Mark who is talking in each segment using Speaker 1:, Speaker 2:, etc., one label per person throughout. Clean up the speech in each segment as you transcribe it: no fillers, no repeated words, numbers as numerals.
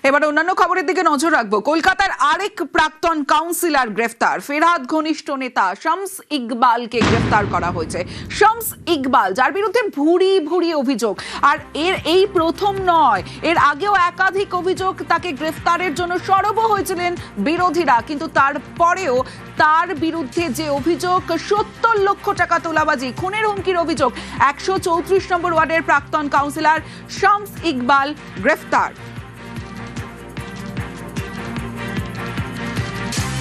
Speaker 1: এবার অন্যান্য খবরের দিকে নজর রাখবো। কলকাতার আরেক প্রাক্তন কাউন্সিলর গ্রেফতার। ফেরহাদ ঘনিষ্ঠ নেতা শামস ইকবালকে গ্রেফতার করা হয়েছে। শামস ইকবাল, যার বিরুদ্ধে ভুরি ভুরি অভিযোগ, আর এই প্রথম নয়, এর আগেও একাধিক অভিযোগ। তাকে গ্রেফতারের জন্য সরব হয়েছিলেন বিরোধীরা, কিন্তু তারপরেও তার বিরুদ্ধে যে অভিযোগ, ৭০ লক্ষ টাকা তোলাবাজি, খুনের হুমকির অভিযোগ। ১৩৪ নম্বর ওয়ার্ডের প্রাক্তন কাউন্সিলর শামস ইকবাল গ্রেফতার।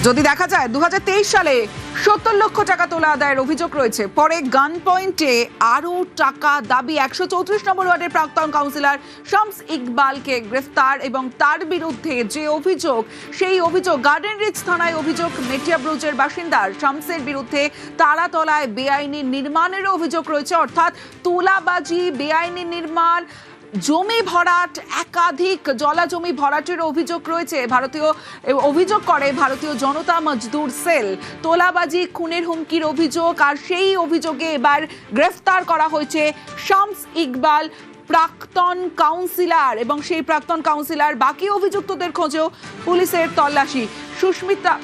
Speaker 1: যদি দেখা যায় ২০২৩ সালে ৭০ লক্ষ টাকা তোলা আদায়ের অভিযোগ রয়েছে। পরে গান পয়েন্টে আরও টাকা দাবি। ১৩৪ নম্বর ওয়ার্ডের প্রাক্তন কাউন্সিলর শামস ইকবালকে গ্রেফতার, এবং তার বিরুদ্ধে যে অভিযোগ, সেই অভিযোগ গার্ডেন রিচ থানায় অভিযোগ। মেটিয়াব্রুজের বাসিন্দা শামসের বিরুদ্ধে তারাতলায় বেআইনি নির্মাণেরও অভিযোগ রয়েছে, অর্থাৎ তোলাবাজি, বেআইনি নির্মাণ, জমি ভরাট, একাধিক জলা জমি ভরাটের অভিযোগ রয়েছে। অভিযোগ করে ভারতীয় জনতা মজদুর সেল। তোলাবাজি, খুনের হুমকির অভিযোগ, আর সেই অভিযোগে এবার গ্রেফতার করা হয়েছে শামস ইকবাল, প্রাক্তন কাউন্সিলর, এবং সেই প্রাক্তন কাউন্সিলর বাকি অভিযুক্তদের খোঁজেও পুলিশের তল্লাশি। সুস্মিতা,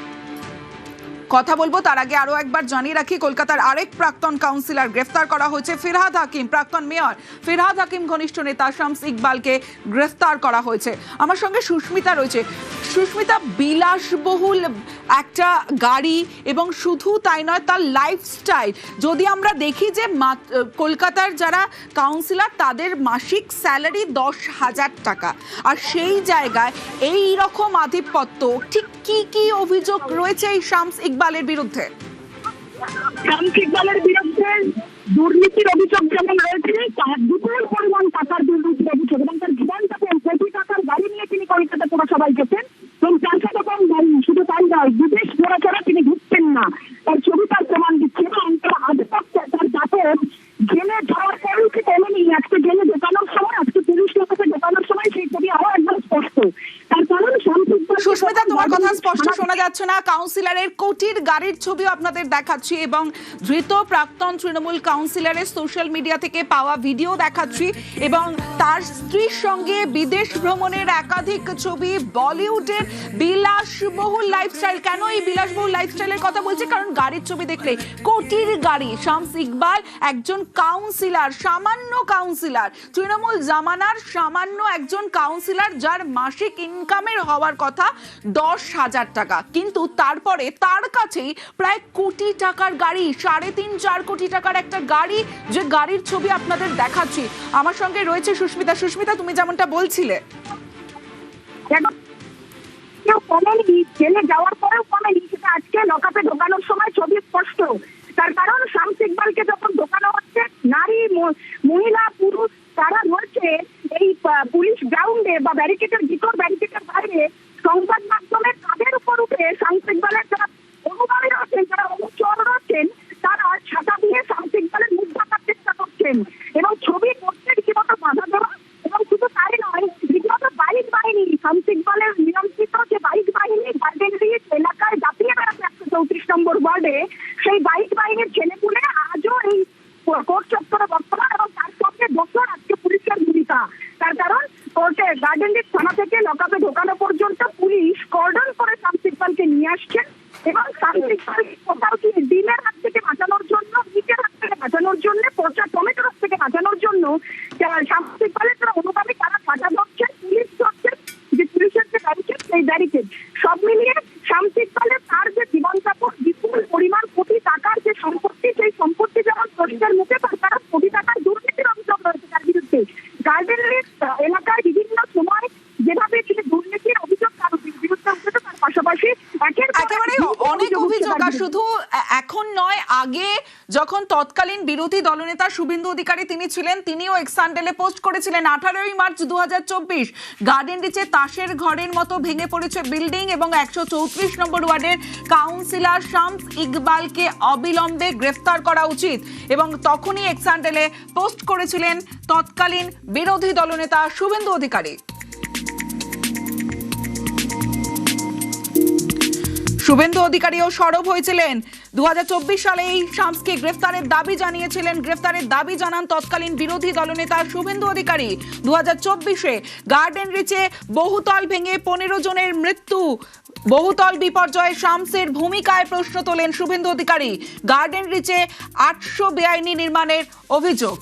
Speaker 1: কথা বলবো তার আগে আরো একবার জানিয়ে রাখি, কলকাতার আরেক প্রাক্তন কাউন্সিলর গ্রেফতার করা হয়েছে। ফেরহাদ হাকিম, প্রাক্তন মেয়র ফেরহাদ হাকিম ঘনিষ্ঠ নেতা শামস ইকবালকে গ্রেফতার করা হয়েছে। আমার সঙ্গে সুস্মিতা রয়েছে। সুস্মিতা, বিলাসবহুল একটা গাড়ি, এবং শুধু তাই নয়, তার লাইফস্টাইল। যদি আমরা দেখি যে কলকাতার যারা কাউন্সিলর, তাদের মাসিক স্যালারি ১০,০০০ টাকা, আর সেই জায়গায় এই রকম আধিপত্য, ঠিক কি কি অভিযোগ রয়েছে এই শামস ইকবালের বিরুদ্ধে?
Speaker 2: শামস ইকবালের বিরুদ্ধে দুর্নীতির অভিযোগ যেমন রয়েছে, তার বিপুল পরিমাণ টাকার দুর্নীতির অভিযোগ, এবং তার জীবনযাপন কোটি টাকার গাড়ি নিয়ে তিনি কলকাতা পুরসভায় যেতেন, এবং ৪০০ টাকার গাড়ি, শুধু তাই নয়, বিদেশ ঘোরাছাড়া তিনি ঘুরতেন না। তার ছবি তার প্রমাণ দিচ্ছে, এবং তার আধিপত্য, তার দাপট জেলে যাওয়ার পরেও কি কমেনি। আজকে জেলে ঢোকানোর সময়, আজকে পুলিশ লোককে ঢোকানোর সময় সেই ছবি আরো একবার স্পষ্ট। তার কারণ
Speaker 1: সুস্মিতা, তোমার কথা স্পষ্ট শোনা যাচ্ছে না। কাউন্সিলরের কোটির গাড়ির ছবিও আপনাদের দেখাচ্ছি, এবং ধৃত প্রাক্তন তৃণমূল কাউন্সিলরের সোশ্যাল মিডিয়া থেকে পাওয়া ভিডিও দেখাচ্ছি, এবং তার স্ত্রীর সঙ্গে বিদেশ ভ্রমণের একাধিক ছবি। বলিউডের বিলাসবহুল লাইফস্টাইল। কেন এই বিলাসবহুল লাইফস্টাইলের কথা বলছি? কারণ গাড়ির ছবি দেখলে কোটির গাড়ি। শামস ইকবাল একজন কাউন্সিলর, সামান্য কাউন্সিলর, তৃণমূল জামানার সামান্য একজন কাউন্সিলর, যার মাসিক ইনকামের হওয়ার কথা ১০,০০০ টাকা, কিন্তু তারপরে তার কাছেই প্রায় কোটি টাকার গাড়ি, ৩.৫-৪ কোটি টাকার একটা গাড়ি, যে গাড়ির ছবি আপনাদের দেখাচ্ছি। আমার সঙ্গে রয়েছে সুস্মিতা। সুস্মিতা, তুমি যেমনটা বলছিলে,
Speaker 2: কমেনি, জেলে যাওয়ার পরেও কমেনি, সেটা আজকে লকআপে ঢোকানোর সময় ছবি স্পষ্ট। তার কারণ শামস ইকবালকে যখন ঢোকানো হচ্ছে, নারী, মহিলা, পুরুষ তারা রয়েছে এই পুলিশ গ্রাউন্ডে বা ব্যারিকেডের ভিতর, ব্যারিকেডের বাইরে, সংবাদ মাধ্যমের কাঁধের উপর উঠে শামস ইকবালের যারা অনুগামী রয়েছেন, যারা অনুচর রয়েছেন, তারা ছাতা দিয়ে শামস ইকবালের মুখ ঢাকার চেষ্টা করছেন, এবং ছবি করতে রীতিমতো বাধা দেওয়া। এবং শুধু তাই নয়, রীতিমতো বাইক বাহিনী, শামস ইকবালের নিয়ন্ত্রিত যে বাইক বাহিনী গার্ডেন রিচ এলাকায় দাপিয়ে বেড়াচ্ছে ১৩৪ নম্বর ওয়ার্ডে, সেই বাইক বাহিনীর ছেলেপুলে আজও এই কোর্ট চত্বরে বর্তমান, এবং তার সঙ্গে বছর আজকে পুলিশের ভূমিকা। তার কারণ কোর্টে গার্ডেন রিচ থানা থেকে লকআপে ঢোকানো পর্যন্ত পুলিশ কর্ডন করে শামস ইকবালকে নিয়ে আসছেন, এবং শামস ইকবাল কোথাও কি ডিমের হাত থেকে বাঁচানোর জন্য, ইটের হাত থেকে বাঁচানোর জন্য, পচা টমেটোর হাত থেকে বাঁচানোর জন্য শামস ইকবালের যারা অনুগামী, তারা বাধা ধরছেন, পুলিশ ধরছেন, যে পুলিশের যে ব্যারিকেড, সেই ব্যারিকেড সব মিলিয়ে শামস ইকবালের তার যে জীবনযাপন, বিপুল পরিমাণ কোটি টাকার যে সম্পত্তি, সেই সম্পত্তি যেমন প্রশ্নের মুখে, তারা কোটি টাকার দুর্নীতির অভিযোগ রয়েছে তার বিরুদ্ধে। গার্ডেন রিচ এলাকায় বিভিন্ন সময় যেভাবে তিনি দুর্নীতির অভিযোগ তার বিরুদ্ধে উঠেছে, তার পাশাপাশি
Speaker 1: একেবারে অনেক অভিযোগ। আর শুধু এখন নয়, আগে যখন তৎকালীন বিরোধী দলনেতা শুভেন্দু অধিকারী তিনি ছিলেন, তিনিও এক্স হ্যান্ডেলে পোস্ট করেছিলেন ১৮ই মার্চ ২০২৪, গার্ডেন রিচে তাসের ঘরের মতো ভেঙে পড়েছে বিল্ডিং, এবং ১৩৪ নম্বর ওয়ার্ডের কাউন্সিলর শামস ইকবালকে অবিলম্বে গ্রেফতার করা উচিত, এবং তখনই এক্স হ্যান্ডেলে পোস্ট করেছিলেন তৎকালীন বিরোধী দলনেতা শুভেন্দু অধিকারী। শুভেন্দু অধিকারীও সরব হয়েছিলেন। 2024 সালেই শামসকে গ্রেফতারের দাবি জানিয়েছিলেন। গ্রেফতারের দাবি জানান তৎকালীন বিরোধী দলনেতা শুভেন্দু অধিকারী। 2024-এ গার্ডেন রিচে বহুতল ভেঙে 15 জনের মৃত্যু। বহুতল বিপর্যয়ে শামসের ভূমিকায় প্রশ্ন তোলেন শুভেন্দু অধিকারী। গার্ডেন রিচে 800 বেআইনি নির্মাণের অভিযোগ।